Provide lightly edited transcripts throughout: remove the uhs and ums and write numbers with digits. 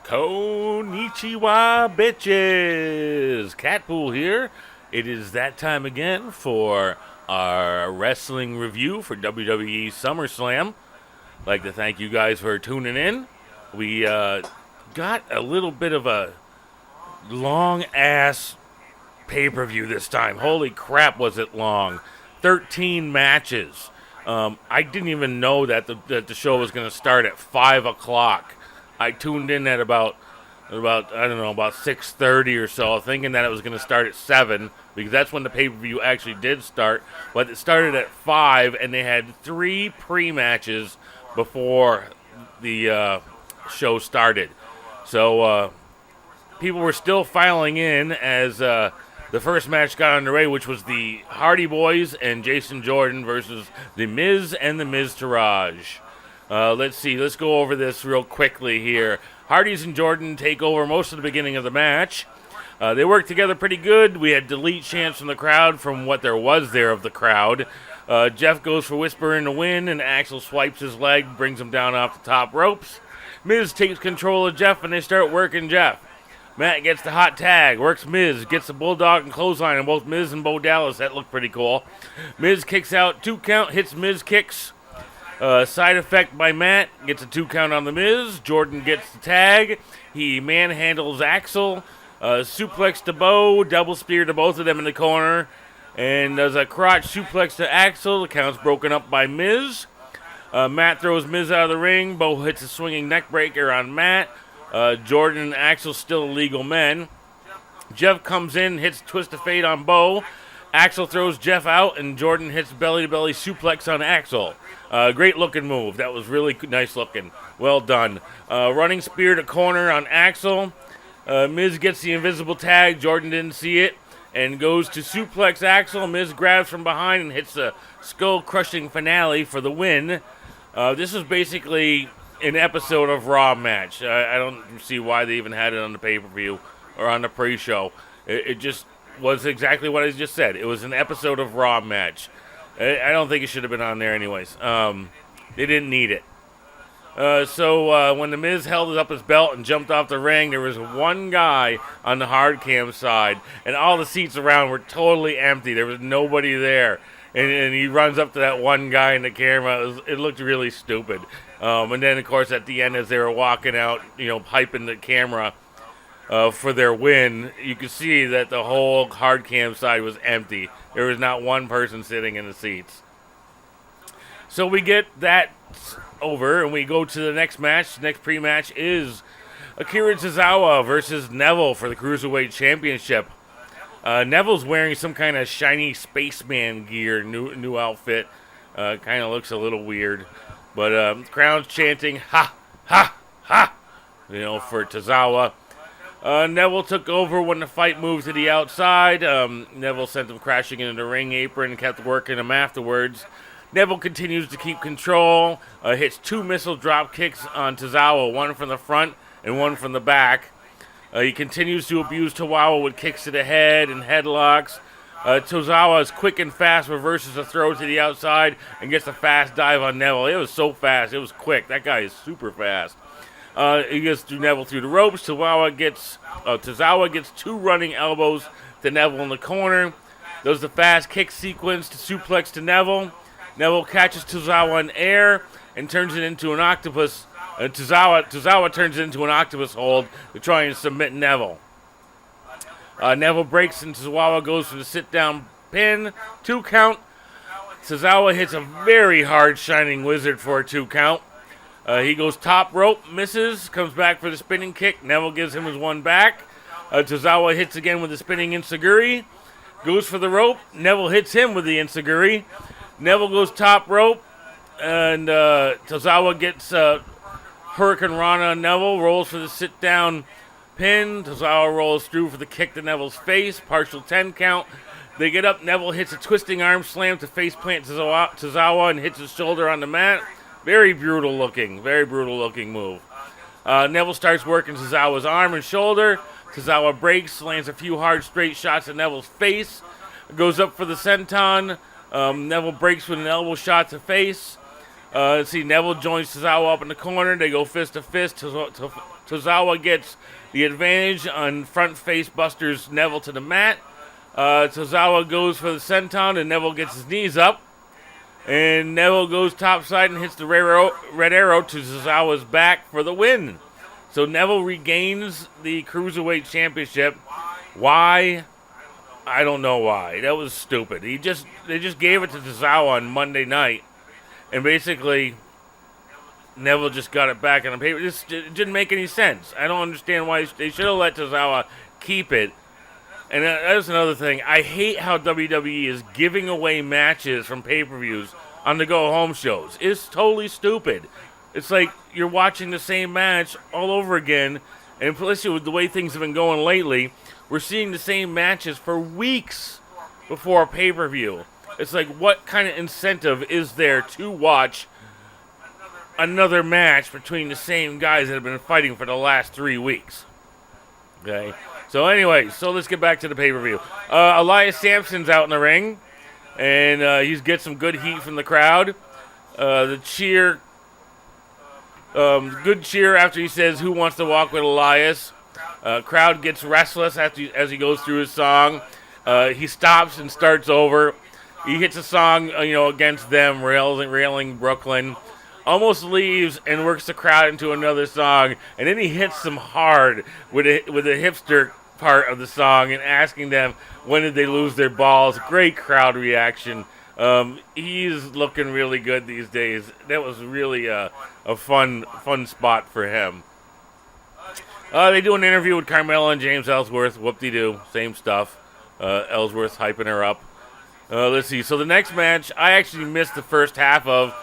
Konnichiwa, bitches! Catpool here. It is that time again for our wrestling review for WWE Summerslam. I'd like to thank you guys for tuning in. We got a little bit of a long-ass pay-per-view this time. Holy crap, was it long. 13 matches. I didn't even know that the show was going to start at 5 o'clock. I tuned in at about 6:30 or so, thinking that it was going to start at 7, because that's when the pay-per-view actually did start. But it started at 5, and they had 3 pre-matches before the show started. So people were still filing in as the first match got underway, which was the Hardy Boys and Jason Jordan versus the Miz and the Miz Raj. Let's go over this real quickly here. Hardys and Jordan take over most of the beginning of the match. They worked together pretty good. We had delete chants from the crowd from what there was there of the crowd. Jeff goes for Whisper in the win, and Axel swipes his leg, brings him down off the top ropes. Miz takes control of Jeff, and they start working Jeff. Matt gets the hot tag, works Miz, gets the bulldog and clothesline on both Miz and Bo Dallas. That looked pretty cool. Miz kicks out, 2 count, hits Miz kicks. Side effect by Matt, gets a 2 count on the Miz. Jordan gets the tag. He manhandles Axel. Suplex to Bo, double spear to both of them in the corner. And does a crotch suplex to Axel. The count's broken up by Miz. Matt throws Miz out of the ring. Bo hits a swinging neck breaker on Matt. Jordan and Axel still legal men. Jeff comes in, hits Twist of Fate on Bo. Axel throws Jeff out, and Jordan hits belly-to-belly suplex on Axel. Great looking move. That was really nice looking. Well done. Running spear to corner on Axel. Miz gets the invisible tag. Jordan didn't see it and goes to suplex Axel. Miz grabs from behind and hits a skull-crushing finale for the win. This was basically an episode of Raw match. I don't see why they even had it on the pay-per-view or on the pre-show. It just was exactly what I just said. It was an episode of Raw match. I don't think it should have been on there anyways. They didn't need it. So when the Miz held up his belt and jumped off the ring, there was one guy on the hard cam side, and all the seats around were totally empty. There was nobody there. And he runs up to that one guy in the camera. It looked really stupid. And then, of course, at the end, as they were walking out, hyping the camera for their win, you could see that the whole hard cam side was empty. There was not one person sitting in the seats. So we get that over, and we go to the next match. The next pre-match is Akira Tozawa versus Neville for the Cruiserweight Championship. Neville's wearing some kind of shiny spaceman gear, new outfit. Kind of looks a little weird. But crowd's chanting, ha, ha, ha, for Tozawa. Neville took over when the fight moved to the outside. Neville sent him crashing into the ring apron and kept working him afterwards. Neville continues to keep control, hits 2 missile drop kicks on Tozawa, one from the front and one from the back. He continues to abuse Tozawa with kicks to the head and headlocks. Tozawa is quick and fast, reverses a throw to the outside, and gets a fast dive on Neville. It was so fast. It was quick. That guy is super fast. He gets through Neville through the ropes. Tozawa gets 2 running elbows to Neville in the corner. Does the fast kick sequence to suplex to Neville. Neville catches Tozawa in air and turns it into an octopus. Tozawa turns it into an octopus hold to try and submit Neville. Neville breaks and Tozawa goes for the sit-down pin. 2 count. Tozawa hits a very hard Shining Wizard for a 2 count. He goes top rope, misses, comes back for the spinning kick. Neville gives him his one back. Tozawa hits again with the spinning Enziguri. Goes for the rope. Neville hits him with the Enziguri. Neville goes top rope. And Tozawa gets Hurricane Rana on Neville. Rolls for the sit-down pin. Tozawa rolls through for the kick to Neville's face. Partial 10 count. They get up. Neville hits a twisting arm slam to face plant Tozawa and hits his shoulder on the mat. Very brutal looking move. Neville starts working Tozawa's arm and shoulder. Tozawa breaks, lands a few hard straight shots at Neville's face. Goes up for the senton. Neville breaks with an elbow shot to face. Let's see, Neville joins Tozawa up in the corner. They go fist to fist. Tozawa gets the advantage on front face busters Neville to the mat. Tozawa goes for the senton, and Neville gets his knees up. And Neville goes topside and hits the red arrow to Tozawa's back for the win. So Neville regains the Cruiserweight Championship. Why? I don't know why. That was stupid. They just gave it to Tozawa on Monday night. And basically, Neville just got it back on the paper. It didn't make any sense. I don't understand why they should have let Tozawa keep it. And that's another thing. I hate how WWE is giving away matches from pay-per-views on the go-home shows. It's totally stupid. It's like you're watching the same match all over again. And especially with the way things have been going lately, we're seeing the same matches for weeks before a pay-per-view. It's like, what kind of incentive is there to watch another match between the same guys that have been fighting for the last 3 weeks? Okay. So anyway, let's get back to the pay-per-view. Elias Sampson's out in the ring, and he's get some good heat from the crowd. The cheer, good cheer after he says, "Who wants to walk with Elias?" Crowd gets restless as he goes through his song. He stops and starts over. He hits a song, against them, railing Brooklyn. Almost leaves and works the crowd into another song, and then he hits them hard with a hipster part of the song and asking them when did they lose their balls. Great crowd reaction. He's looking really good these days. That was really a fun spot for him. They do an interview with Carmella and James Ellsworth. Whoop-de-doo, same stuff. Ellsworth hyping her up. Let's see. So the next match, I actually missed the first half of.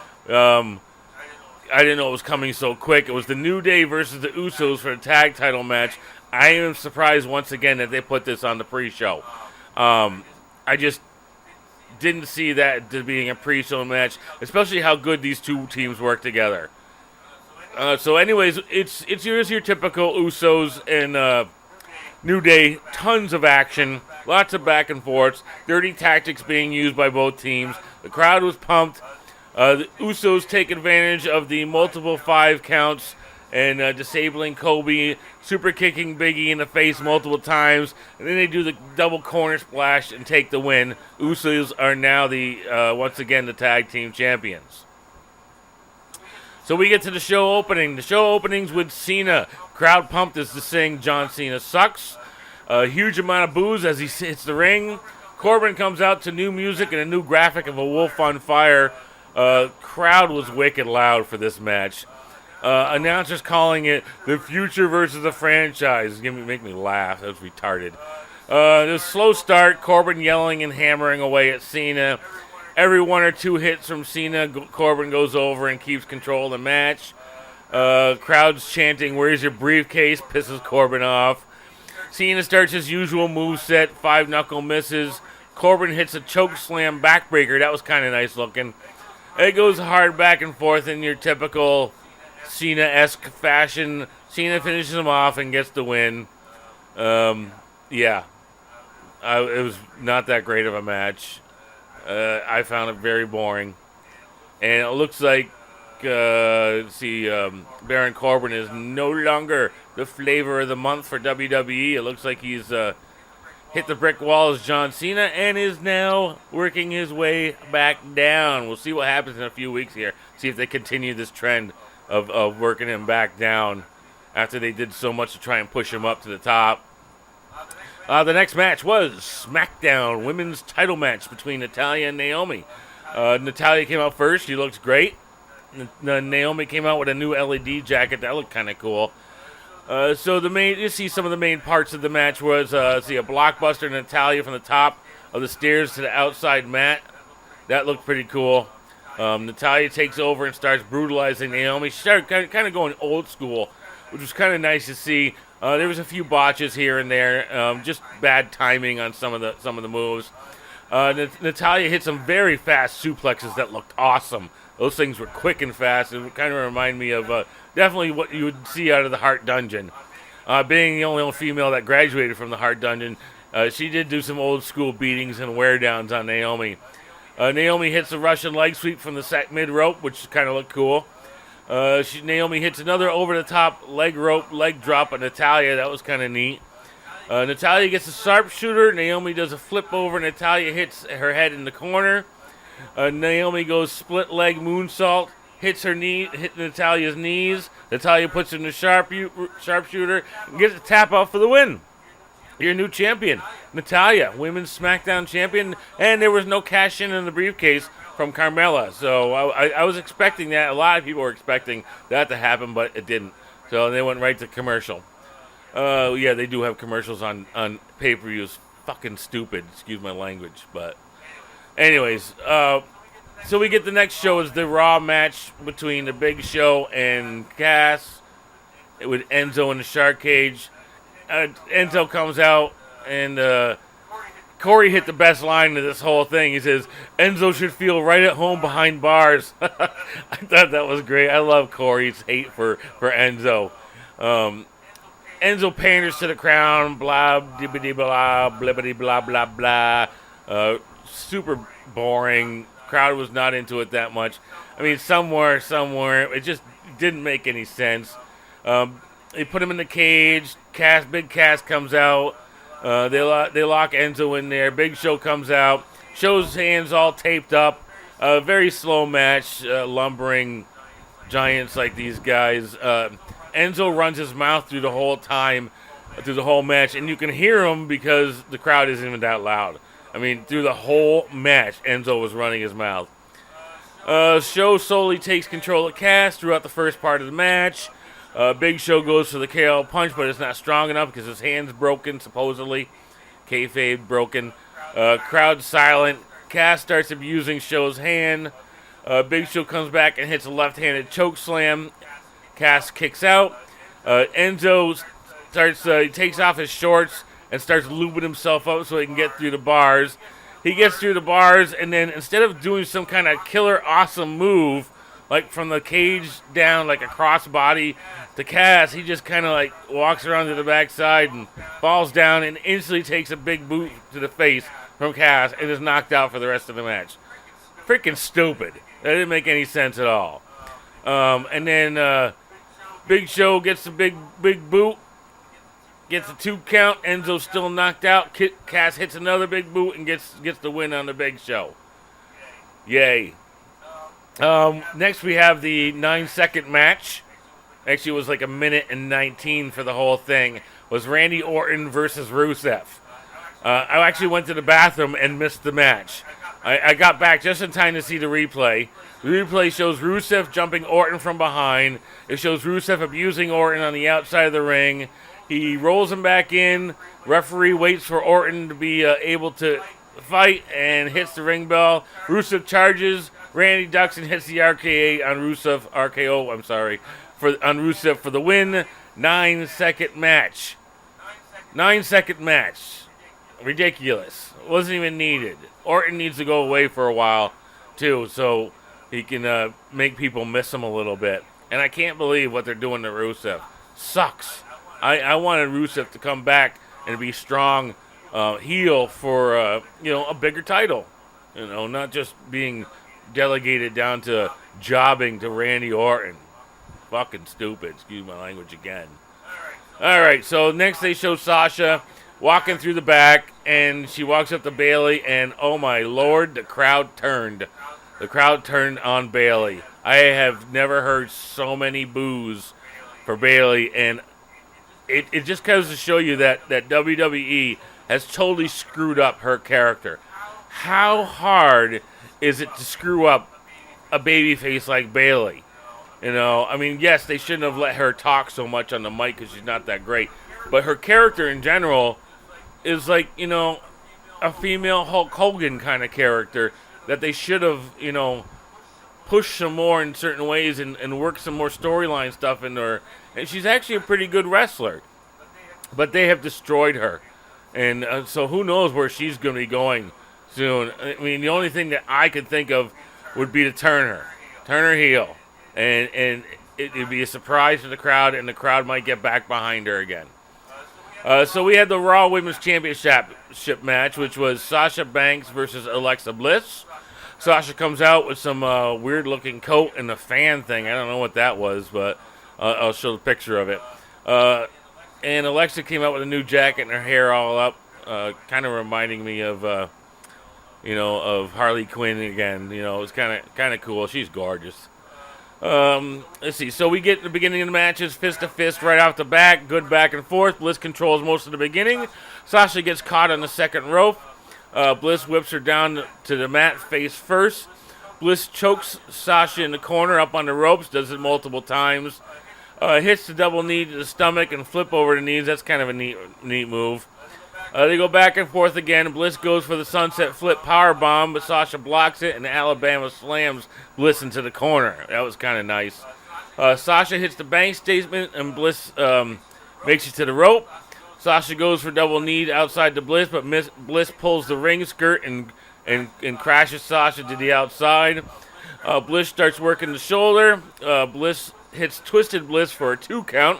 I didn't know it was coming so quick. It was the New Day versus the Usos for the tag title match. I am surprised once again that they put this on the pre-show. I just didn't see that as being a pre-show match, especially how good these two teams work together. So anyways, it's your typical Usos and New Day. Tons of action, lots of back and forths, dirty tactics being used by both teams. The crowd was pumped. The Usos take advantage of the multiple 5 counts and disabling Kobe, super kicking Biggie in the face multiple times, and then they do the double corner splash and take the win. Usos are now once again the tag team champions. So we get to the show opening. The show openings with Cena. Crowd pumped as to sing John Cena Sucks. A huge amount of boos as he hits the ring. Corbin comes out to new music and a new graphic of a wolf on fire. Crowd was wicked loud for this match. Announcers calling it the future versus the franchise. Make me laugh. That was retarded. The slow start, Corbin yelling and hammering away at Cena. Every 1 or 2 hits from Cena, Corbin goes over and keeps control of the match. Crowd's chanting, "Where's your briefcase?" pisses Corbin off. Cena starts his usual moveset, 5-knuckle misses. Corbin hits a choke slam backbreaker. That was kind of nice looking. It goes hard back and forth in your typical Cena-esque fashion. Cena finishes him off and gets the win. It was not that great of a match. I found it very boring. And it looks like, Baron Corbin is no longer the flavor of the month for WWE. It looks like he's hit the brick wall as John Cena and is now working his way back down. We'll see what happens in a few weeks here. See if they continue this trend of working him back down after they did so much to try and push him up to the top. The next match was SmackDown Women's Title match between Natalya and Naomi. Natalya came out first. She looked great. Naomi came out with a new LED jacket. That looked kind of cool. So you see some of the main parts of the match was a blockbuster Natalya from the top of the stairs to the outside mat. That looked pretty cool. Natalya takes over and starts brutalizing Naomi. She started kind of going old school, which was kind of nice to see. There was a few botches here and there, just bad timing on some of the moves. Natalya hit some very fast suplexes that looked awesome. Those things were quick and fast. It kind of remind me of definitely what you would see out of the Hart Dungeon. Being the only female that graduated from the Hart Dungeon, she did do some old school beatings and wear downs on Naomi. Naomi hits a Russian leg sweep from the mid rope, which kind of looked cool. Naomi hits another over-the-top leg drop on Natalya. That was kind of neat. Natalya gets a sharpshooter. Naomi does a flip over. Natalya hits her head in the corner. Naomi goes split leg moonsault, hits Natalya's knees. Natalya puts her in the sharpshooter and gets a tap out for the win. Your new champion, Natalya, Women's SmackDown champion, and there was no cash in the briefcase from Carmella. So I was expecting that. A lot of people were expecting that to happen, but it didn't. So they went right to commercial. Yeah, they do have commercials on pay-per-views. Fucking stupid. Excuse my language. But anyways, so we get the next show is the Raw match between the Big Show and Cass with Enzo in the shark cage. Enzo comes out, and Corey hit the best line of this whole thing. He says, Enzo should feel right at home behind bars. I thought that was great. I love Corey's hate for Enzo. Enzo panders to the crowd, blah, dibbity blah, blibbity blah, blah, blah. Super boring. Crowd was not into it that much. I mean, somewhere, it just didn't make any sense. They put him in the cage. Big Cass comes out. They lock Enzo in there. Big Show comes out. Show's hands all taped up. Very slow match. Lumbering giants like these guys. Enzo runs his mouth through the whole time, through the whole match, and you can hear him because the crowd isn't even that loud. I mean, through the whole match, Enzo was running his mouth. Show slowly takes control of Cass throughout the first part of the match. Big Show goes for the KO punch, but it's not strong enough because his hand's broken, supposedly. Kayfabe broken. Crowd silent. Cass starts abusing Show's hand. Big Show comes back and hits a left-handed choke slam. Cass kicks out. Enzo he takes off his shorts and starts lubing himself up so he can get through the bars. He gets through the bars, and then instead of doing some kind of killer awesome move, like from the cage down, like a crossbody to Cass, he just kind of like walks around to the backside and falls down and instantly takes a big boot to the face from Cass and is knocked out for the rest of the match. Freaking stupid. That didn't make any sense at all. And then Big Show gets a big boot, gets a 2 count. Enzo's still knocked out. Cass hits another big boot and gets the win on the Big Show. Yay. Next we have the 9-second match. Actually, it was like 1:19 for the whole thing. Was Randy Orton versus Rusev. I actually went to the bathroom and missed the match. I got back just in time to see the replay. The replay shows Rusev jumping Orton from behind. It shows Rusev abusing Orton on the outside of the ring. He rolls him back in. Referee waits for Orton to be able to fight and hits the ring bell. Rusev charges. Randy ducks and hits the RKO on Rusev for the win. 9-second match. 9-second match. Ridiculous. Wasn't even needed. Orton needs to go away for a while, too, so he can make people miss him a little bit. And I can't believe what they're doing to Rusev. Sucks. I wanted Rusev to come back and be strong heel for a bigger title. Not just being delegated down to jobbing to Randy Orton. Fucking stupid. Excuse my language again. All right, so next they show Sasha walking through the back, and she walks up to Bayley, and oh my lord, the crowd turned. The crowd turned on Bayley. I have never heard so many boos for Bayley, and it just goes to show you that WWE has totally screwed up her character. How hard is it to screw up a babyface like Bayley? I mean, yes, they shouldn't have let her talk so much on the mic because she's not that great. But her character in general is like, a female Hulk Hogan kind of character that they should have, pushed some more in certain ways and worked some more storyline stuff into her. And she's actually a pretty good wrestler. But they have destroyed her. And so who knows where she's going to be going soon. I mean, the only thing that I could think of would be to turn her heel. And it'd be a surprise to the crowd, and the crowd might get back behind her again. So we had the Raw Women's Championship match, which was Sasha Banks versus Alexa Bliss. Sasha comes out with some weird-looking coat and a fan thing. I don't know what that was, but I'll show the picture of it. And Alexa came out with a new jacket and her hair all up, kind of reminding me of, of Harley Quinn again. It's kind of cool. She's gorgeous. Let's see. So we get the beginning of the matches, fist to fist right off the bat. Good back and forth. Bliss controls most of the beginning. Sasha gets caught on the second rope. Bliss whips her down to the mat face first. Bliss chokes Sasha in the corner up on the ropes. Does it multiple times. Hits the double knee to the stomach and flip over the knees. That's kind of a neat move. They go back and forth again. Bliss goes for the sunset flip power bomb, but Sasha blocks it, and Alabama slams Bliss into the corner. That was kind of nice. Sasha hits the bank statement, and Bliss makes it to the rope. Sasha goes for double knee outside the Bliss, but Bliss pulls the ring skirt and crashes Sasha to the outside. Bliss starts working the shoulder. Bliss hits Twisted Bliss for a 2 count.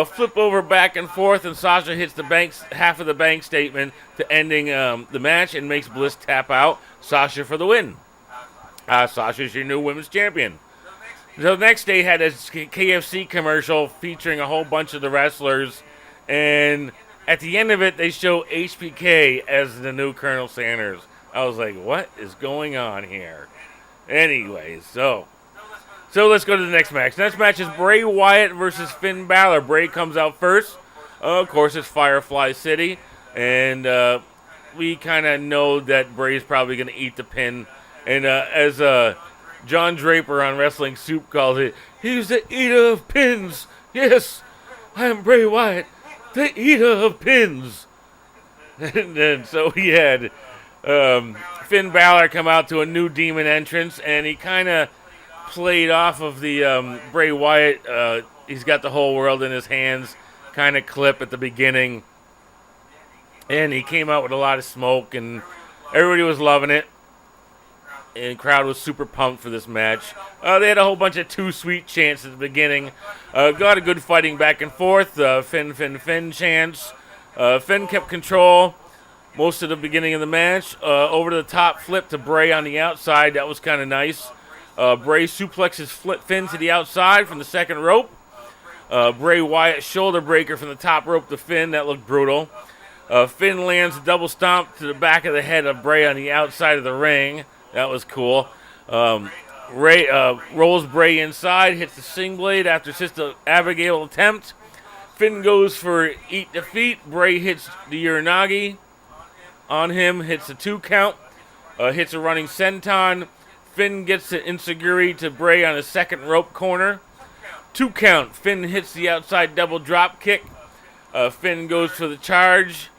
Flip over back and forth, and Sasha hits the half of the bank statement to ending the match and makes Bliss tap out. Sasha for the win. Sasha's your new women's champion. So the next day had a KFC commercial featuring a whole bunch of the wrestlers, and at the end of it, they show HBK as the new Colonel Sanders. I was like, what is going on here? Anyways, so let's go to the next match. The next match is Bray Wyatt versus Finn Balor. Bray comes out first. Of course, it's Firefly City. And we kind of know that Bray's probably going to eat the pin. And as John Draper on Wrestling Soup calls it, he's the eater of pins. Yes, I am Bray Wyatt, the eater of pins. And so he had Finn Balor come out to a new demon entrance, and he kind of played off of the Bray Wyatt, he's got the whole world in his hands kind of clip at the beginning. And he came out with a lot of smoke, and everybody was loving it. And the crowd was super pumped for this match. They had a whole bunch of too sweet chants at the beginning. Got a good fighting back and forth. Finn chants. Finn kept control most of the beginning of the match. Over to the top flip to Bray on the outside. That was kind of nice. Bray suplexes Finn to the outside from the second rope. Bray Wyatt shoulder breaker from the top rope to Finn. That looked brutal. Finn lands a double stomp to the back of the head of Bray on the outside of the ring. That was cool. Ray rolls Bray inside, hits the sling blade after Sister Abigail attempt. Finn goes for eat defeat. Bray hits the Uranagi on him, hits a 2 count, hits a running senton. Finn gets the Inseguri to Bray on his second rope corner. 2 count. Finn hits the outside double drop kick. Finn goes for the charge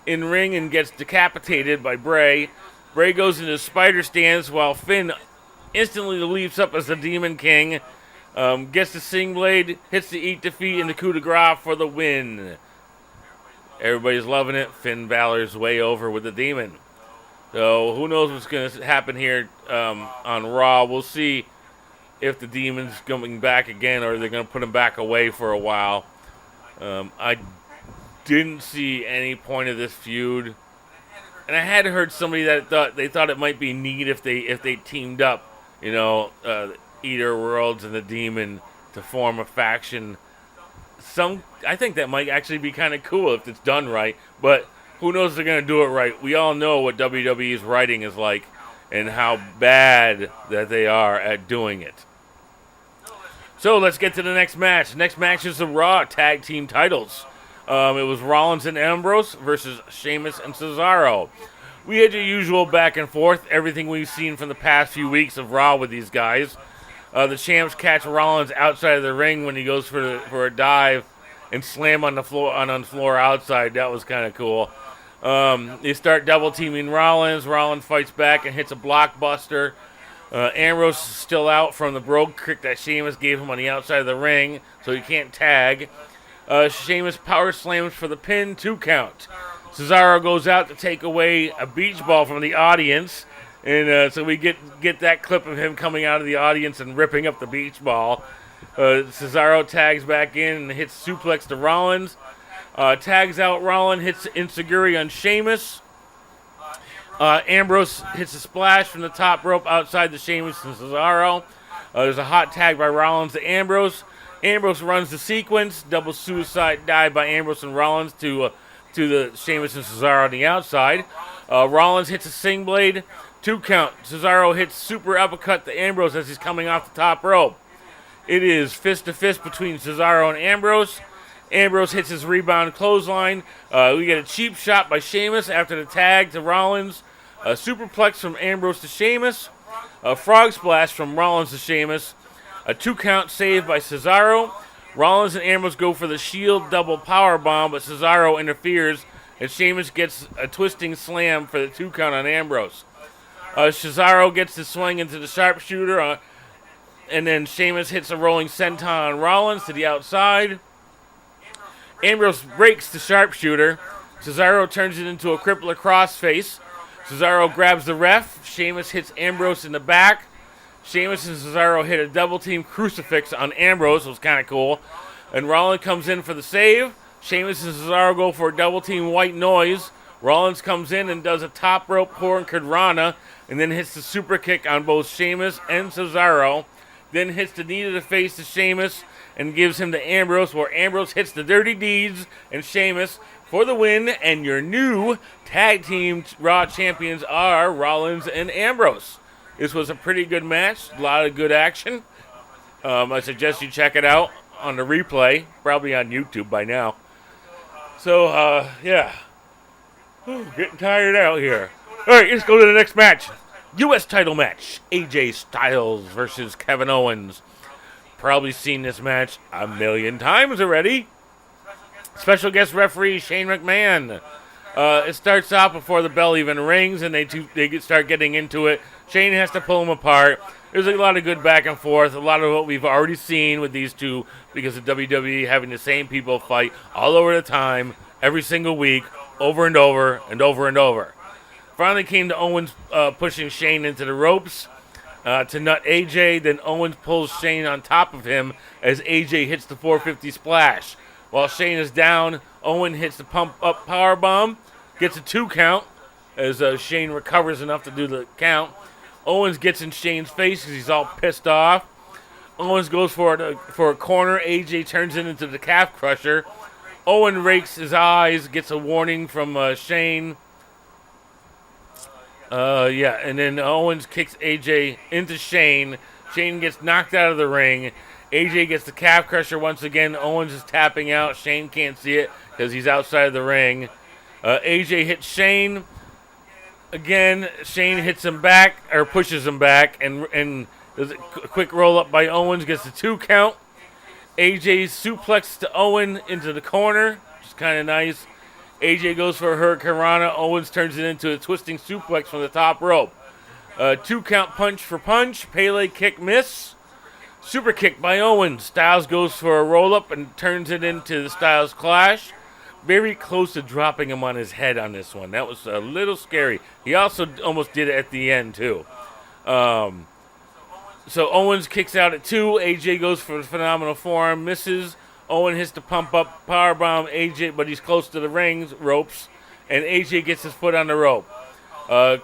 in ring and gets decapitated by Bray. Bray goes into spider stance while Finn instantly leaps up as the Demon King. Gets the sling blade, hits the eat defeat and the coup de grace for the win. Everybody's loving it. Finn Balor's way over with the Demon. So who knows what's going to happen here on Raw. We'll see if the Demon's coming back again or they're going to put him back away for a while. I didn't see any point of this feud. And I had heard somebody that thought it might be neat if they teamed up, Eater Worlds and the Demon to form a faction. I think that might actually be kind of cool if it's done right, but who knows if they're going to do it right. We all know what WWE's writing is like and how bad that they are at doing it. So let's get to the next match. The next match is the Raw Tag Team titles. It was Rollins and Ambrose versus Sheamus and Cesaro. We had the usual back and forth, everything we've seen from the past few weeks of Raw with these guys. The champs catch Rollins outside of the ring when he goes for a dive and slam on the floor outside. That was kind of cool. They start double teaming Rollins. Rollins fights back and hits a blockbuster. Ambrose is still out from the brogue kick that Sheamus gave him on the outside of the ring, so he can't tag. Sheamus power slams for the pin, 2 count. Cesaro goes out to take away a beach ball from the audience, and so we get that clip of him coming out of the audience and ripping up the beach ball. Cesaro tags back in and hits suplex to Rollins. Tags out Rollins, hits Inseguri on Sheamus. Ambrose hits a splash from the top rope outside the Sheamus and Cesaro. There's a hot tag by Rollins to Ambrose. Ambrose runs the sequence. Double suicide dive by Ambrose and Rollins to the Sheamus and Cesaro on the outside. Rollins hits a sing blade. 2 count. Cesaro hits super uppercut to Ambrose as he's coming off the top rope. It is fist to fist between Cesaro and Ambrose. Ambrose hits his rebound clothesline. We get a cheap shot by Sheamus after the tag to Rollins. A superplex from Ambrose to Sheamus. A frog splash from Rollins to Sheamus. A 2 count save by Cesaro. Rollins and Ambrose go for the Shield double power bomb, but Cesaro interferes, and Sheamus gets a twisting slam for the 2 count on Ambrose. Cesaro gets the swing into the sharpshooter, and then Sheamus hits a rolling senton on Rollins to the outside. Ambrose breaks the sharpshooter. Cesaro turns it into a crippler crossface. Cesaro grabs the ref. Sheamus hits Ambrose in the back. Sheamus and Cesaro hit a double-team crucifix on Ambrose. It was kind of cool. And Rollins comes in for the save. Sheamus and Cesaro go for a double-team white noise. Rollins comes in and does a top rope Hurricane Rana, and then hits the super kick on both Sheamus and Cesaro. Then hits the knee to the face to Sheamus and gives him to Ambrose, where Ambrose hits the Dirty Deeds and Sheamus for the win. And your new tag team Raw champions are Rollins and Ambrose. This was a pretty good match, a lot of good action. I suggest you check it out on the replay, probably on YouTube by now. So, yeah. Getting tired out here. All right, let's go to the next match. U.S. title match. AJ Styles versus Kevin Owens. Probably seen this match a million times already. Special guest referee Shane McMahon. It starts off before the bell even rings, and they start getting into it. Shane has to pull them apart. There's a lot of good back and forth, a lot of what we've already seen with these two because of WWE having the same people fight all over the time, every single week, over and over and over and over. Finally came to Owens pushing Shane into the ropes to nut AJ. Then Owens pulls Shane on top of him as AJ hits the 450 splash. While Shane is down, Owen hits the pump-up powerbomb, gets a 2 count as Shane recovers enough to do the count. Owens gets in Shane's face because he's all pissed off. Owens goes for a corner. AJ turns it into the calf crusher. Owen rakes his eyes, gets a warning from Shane. And then Owens kicks AJ into Shane. Shane gets knocked out of the ring. AJ gets the calf crusher once again. Owens is tapping out. Shane can't see it because he's outside of the ring. AJ hits Shane. Again, Shane hits him back, or pushes him back, and does a quick roll-up by Owens, gets the 2 count. AJ suplex to Owen into the corner, which is kind of nice. AJ goes for a Hurricane Rana. Owens turns it into a twisting suplex from the top rope. 2 count punch for punch. Pele kick miss. Super kick by Owens. Styles goes for a roll-up and turns it into the Styles Clash. Very close to dropping him on his head on this one. That was a little scary. He also almost did it at the end, too. So Owens kicks out at 2. AJ goes for the phenomenal forearm. Misses. Owen hits the pump-up powerbomb. AJ, but he's close to the ropes. And AJ gets his foot on the rope.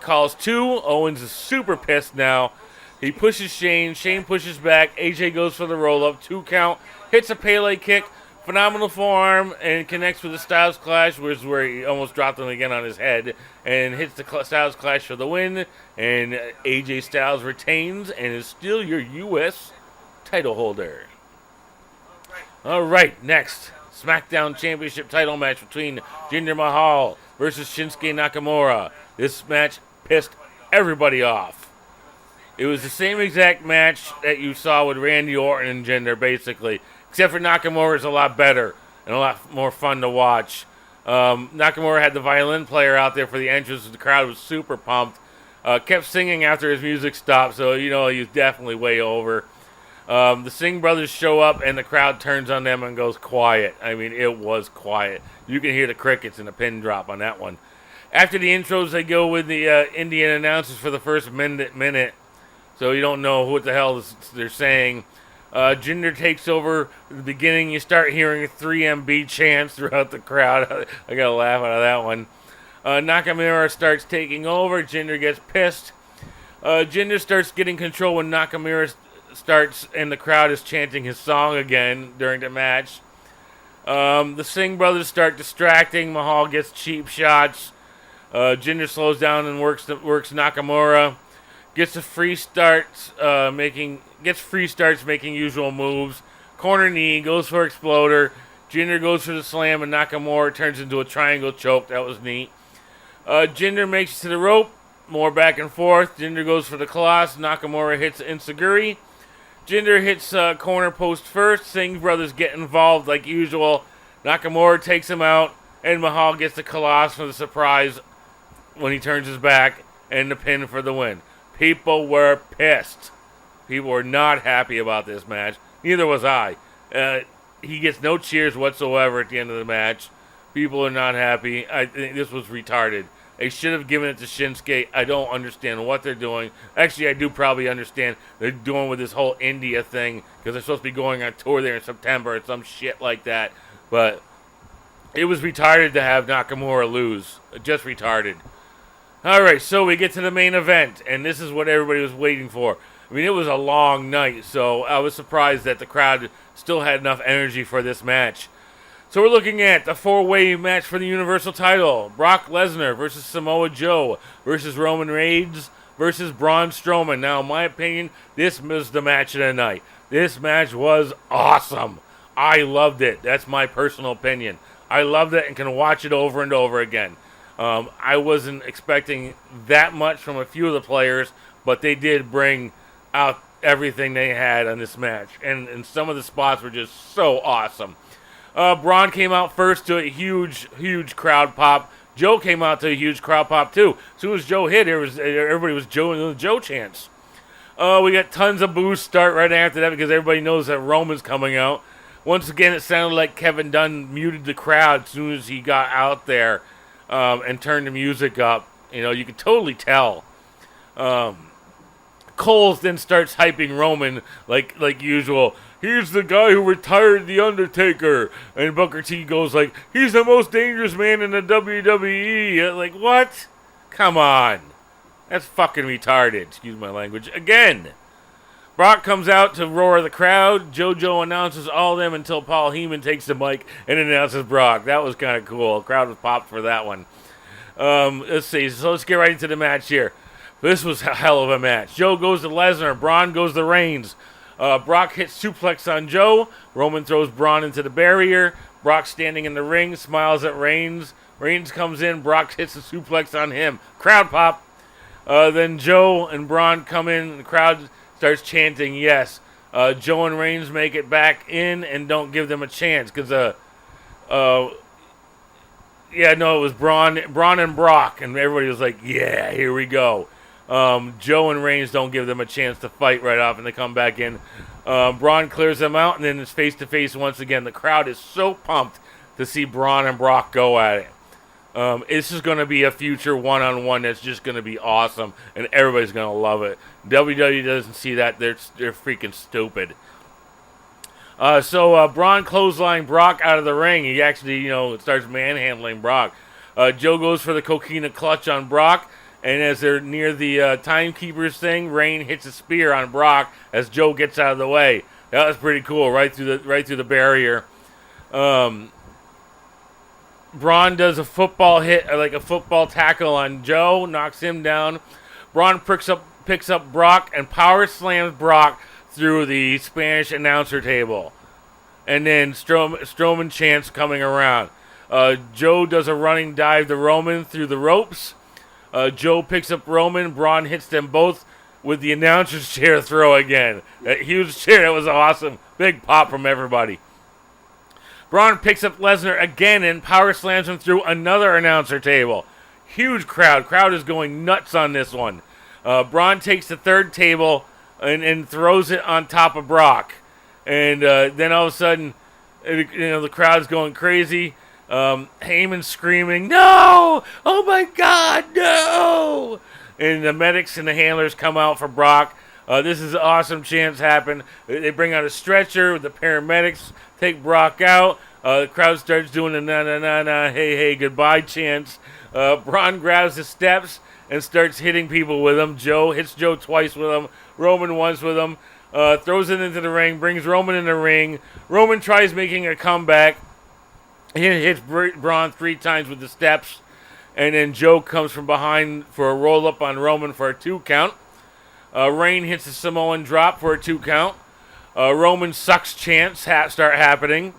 Calls 2. Owens is super pissed now. He pushes Shane. Shane pushes back. AJ goes for the roll-up. 2 count. Hits a Pele kick. Phenomenal forearm and connects with the Styles Clash, which is where he almost dropped him again on his head, and hits the Styles Clash for the win. And AJ Styles retains and is still your U.S. title holder. All right, next SmackDown Championship title match between Jinder Mahal versus Shinsuke Nakamura. This match pissed everybody off. It was the same exact match that you saw with Randy Orton and Jinder, basically. Except for Nakamura is a lot better and a lot more fun to watch. Nakamura had the violin player out there for the entrance. The crowd was super pumped. Kept singing after his music stopped, so, he was definitely way over. The Singh brothers show up, and the crowd turns on them and goes quiet. I mean, it was quiet. You can hear the crickets and the pin drop on that one. After the intros, they go with the Indian announcers for the first minute. So you don't know what the hell they're saying. Jinder takes over. At the beginning, you start hearing 3MB chants throughout the crowd. I got to laugh out of that one. Nakamura starts taking over. Jinder gets pissed. Jinder starts getting control when Nakamura starts, and the crowd is chanting his song again during the match. The Singh brothers start distracting. Mahal gets cheap shots. Jinder slows down and works Nakamura. Gets free starts making usual moves. Corner knee, goes for exploder. Jinder goes for the slam, and Nakamura turns into a triangle choke. That was neat. Jinder makes it to the rope. More back and forth. Jinder goes for the Colossus. Nakamura hits Enziguri. Jinder hits corner post first. Singh brothers get involved like usual. Nakamura takes him out, and Mahal gets the Colossus for the surprise when he turns his back, and the pin for the win. People were pissed. People were not happy about this match. Neither was I. He gets no cheers whatsoever at the end of the match. People are not happy. I think this was retarded. They should have given it to Shinsuke. I don't understand what they're doing. Actually, I do probably understand they're doing with this whole India thing because they're supposed to be going on tour there in September or some shit like that. But it was retarded to have Nakamura lose. Just retarded. All right, so we get to the main event, and this is what everybody was waiting for. I mean, it was a long night, so I was surprised that the crowd still had enough energy for this match. So we're looking at the four-way match for the Universal title. Brock Lesnar versus Samoa Joe versus Roman Reigns versus Braun Strowman. Now, in my opinion, this was the match of the night. This match was awesome. I loved it. That's my personal opinion. I loved it and can watch it over and over again. I wasn't expecting that much from a few of the players, but they did bring out everything they had on this match. And some of the spots were just so awesome. Braun came out first to a huge crowd pop. Joe came out to a huge crowd pop too. As soon as Joe hit, everybody was Joe chants. We got tons of boos start right after that because everybody knows that Roman's coming out. Once again, it sounded like Kevin Dunn muted the crowd as soon as he got out there and turned the music up. You know, you could totally tell. Coles then starts hyping Roman like usual. Here's the guy who retired The Undertaker. And Booker T goes like, he's the most dangerous man in the WWE. Like, what? Come on. That's fucking retarded. Excuse my language. Again. Brock comes out to roar the crowd. JoJo announces all of them until Paul Heyman takes the mic and announces Brock. That was kind of cool. The crowd was popped for that one. Let's see. So let's get right into the match here. This was a hell of a match. Joe goes to Lesnar. Braun goes to Reigns. Brock hits suplex on Joe. Roman throws Braun into the barrier. Brock standing in the ring, smiles at Reigns. Reigns comes in. Brock hits a suplex on him. Crowd pop. Then Joe and Braun come in. The crowd starts chanting yes. Joe and Reigns make it back in and don't give them a chance because it was Braun and Brock, and everybody was like, yeah, here we go. Joe and Reigns don't give them a chance to fight right off, and they come back in. Braun clears them out, and then it's face-to-face once again. The crowd is so pumped to see Braun and Brock go at it. This is going to be a future one-on-one that's just going to be awesome, and everybody's going to love it. WWE doesn't see that. They're freaking stupid. So Braun clothesline Brock out of the ring. He actually, starts manhandling Brock. Joe goes for the coquina clutch on Brock. And as they're near the timekeeper's thing, Reigns hits a spear on Brock as Joe gets out of the way. That was pretty cool, right through the barrier. Braun does a football hit, like a football tackle on Joe, knocks him down. Braun picks up Brock and power slams Brock through the Spanish announcer table. And then Strowman chants coming around. Joe does a running dive to Roman through the ropes. Joe picks up Roman. Braun hits them both with the announcer's chair throw again. That huge chair. That was awesome. Big pop from everybody. Braun picks up Lesnar again and power slams him through another announcer table. Huge crowd. Crowd is going nuts on this one. Braun takes the third table and throws it on top of Brock. And then all of a sudden, the crowd's going crazy. Heyman screaming, no! Oh my God, no! And the medics and the handlers come out for Brock. This is awesome chance happen. They bring out a stretcher with the paramedics, take Brock out. The crowd starts doing the na-na-na-na, hey, goodbye chants. Braun grabs the steps and starts hitting people with them. Joe hits Joe twice with them. Roman once with them. Throws it into the ring, brings Roman in the ring. Roman tries making a comeback. He hits Braun 3 times with the steps. And then Joe comes from behind for a roll-up on Roman for a 2 count. Reign hits a Samoan drop for a 2 count. Roman sucks chants start happening.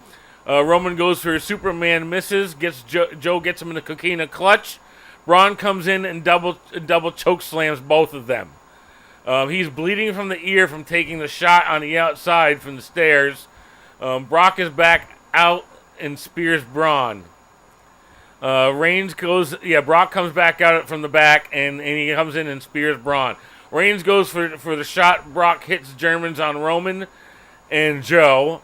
Roman goes for a Superman, misses. Joe gets him in a coquina clutch. Braun comes in and double choke slams both of them. He's bleeding from the ear from taking the shot on the outside from the stairs. Brock is back out and spears Braun. Brock comes back out from the back and he comes in and spears Braun. Reigns goes for the shot. Brock hits Germans on Roman and Joe.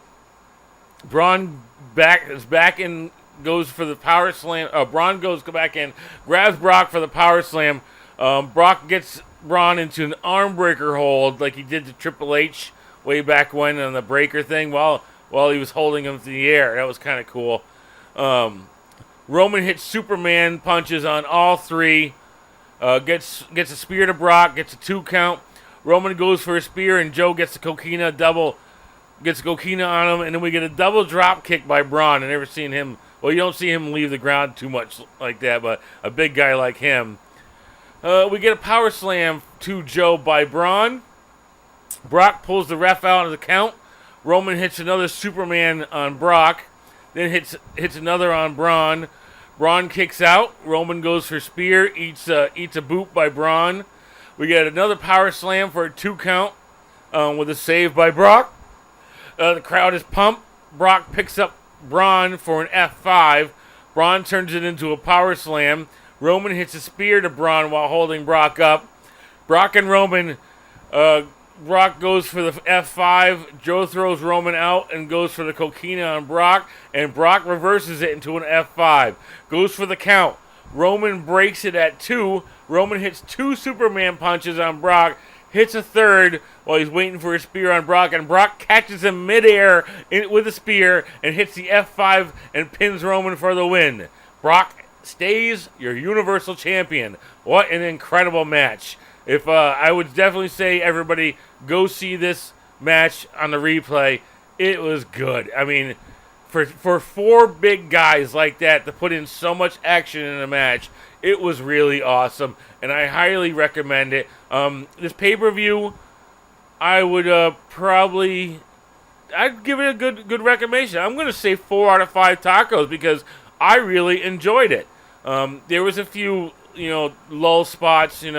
Braun is back in, goes for the power slam. Braun goes back in, grabs Brock for the power slam. Brock gets Braun into an arm breaker hold like he did to Triple H way back when on the breaker thing while he was holding him to the air. That was kind of cool. Roman hits Superman punches on all 3. Gets a spear to Brock, gets a 2 count. Roman goes for a spear and Joe gets a coquina on him, and then we get a double drop kick by Braun. I never seen him. Well, you don't see him leave the ground too much like that, but a big guy like him. We get a power slam to Joe by Braun. Brock pulls the ref out of the count. Roman hits another Superman on Brock, then hits another on Braun. Braun kicks out. Roman goes for spear, eats a boot by Braun. We get another power slam for a 2 count with a save by Brock. The crowd is pumped. Brock picks up Braun for an F5. Braun turns it into a power slam. Roman hits a spear to Braun while holding Brock up. Brock and Roman, Brock goes for the F5. Joe throws Roman out and goes for the coquina on Brock. And Brock reverses it into an F5. Goes for the count. Roman breaks it at 2. Roman hits 2 Superman punches on Brock. Hits a 3rd while he's waiting for a spear on Brock, and Brock catches him midair with a spear and hits the F5 and pins Roman for the win. Brock stays your Universal Champion. What an incredible match. I would definitely say everybody go see this match on the replay. It was good. I mean, for 4 big guys like that to put in so much action in a match, it was really awesome, and I highly recommend it. This pay-per-view, I would I'd give it a good recommendation. I'm going to say 4 out of 5 tacos because I really enjoyed it. There was a few, lull spots, and,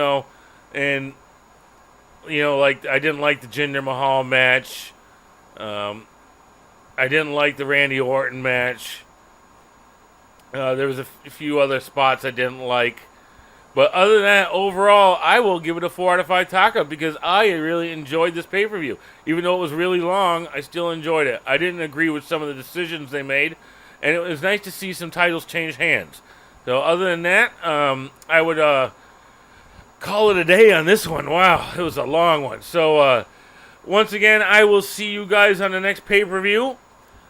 like I didn't like the Jinder Mahal match. I didn't like the Randy Orton match. There was a few other spots I didn't like. But other than that, overall, I will give it a 4 out of 5 taco because I really enjoyed this pay-per-view. Even though it was really long, I still enjoyed it. I didn't agree with some of the decisions they made, and it was nice to see some titles change hands. So other than that, I would call it a day on this one. Wow, it was a long one. So once again, I will see you guys on the next pay-per-view.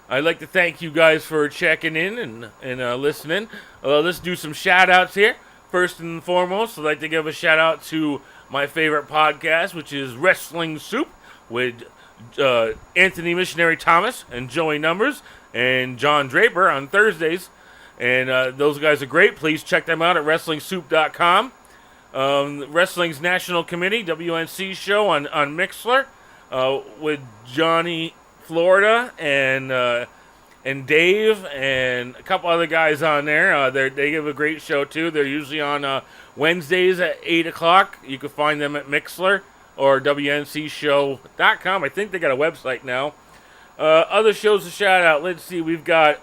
I'd like to thank you guys for checking in and listening. Let's do some shout-outs here. First and foremost, I'd like to give a shout-out to my favorite podcast, which is Wrestling Soup with Anthony Missionary Thomas and Joey Numbers and John Draper on Thursdays. And those guys are great. Please check them out at WrestlingSoup.com. Wrestling's National Committee, WNC show on Mixlr with Johnny Florida and Dave and a couple other guys on there. They give a great show too. They're usually on Wednesdays at 8 o'clock. You can find them at Mixlr or WNCshow.com. I think they got a website now. Other shows to shout out. Let's see. We've got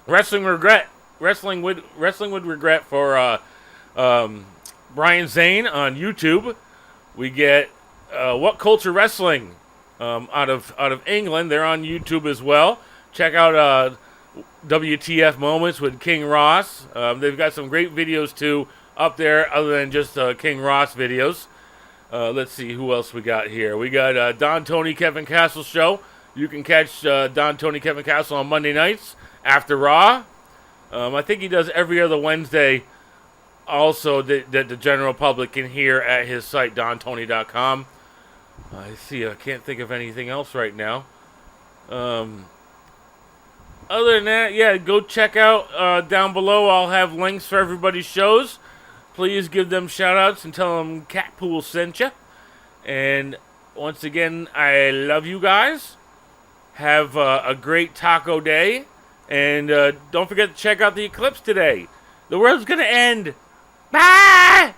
Wrestling with Regret for Brian Zane on YouTube. We get WhatCulture Wrestling out of England. They're on YouTube as well. Check out WTF Moments with King Ross. They've got some great videos too up there other than just King Ross videos. Let's see who else we got here. We got Don Tony Kevin Castle show. You can catch Don Tony Kevin Castle on Monday nights after Raw. I think he does every other Wednesday also that the general public can hear at his site, DonTony.com. I see. I can't think of anything else right now. Other than that, yeah, go check out down below. I'll have links for everybody's shows. Please give them shout-outs and tell them Catpool sent you. And once again, I love you guys. Have a great taco day. And don't forget to check out the eclipse today. The world's going to end. Bye!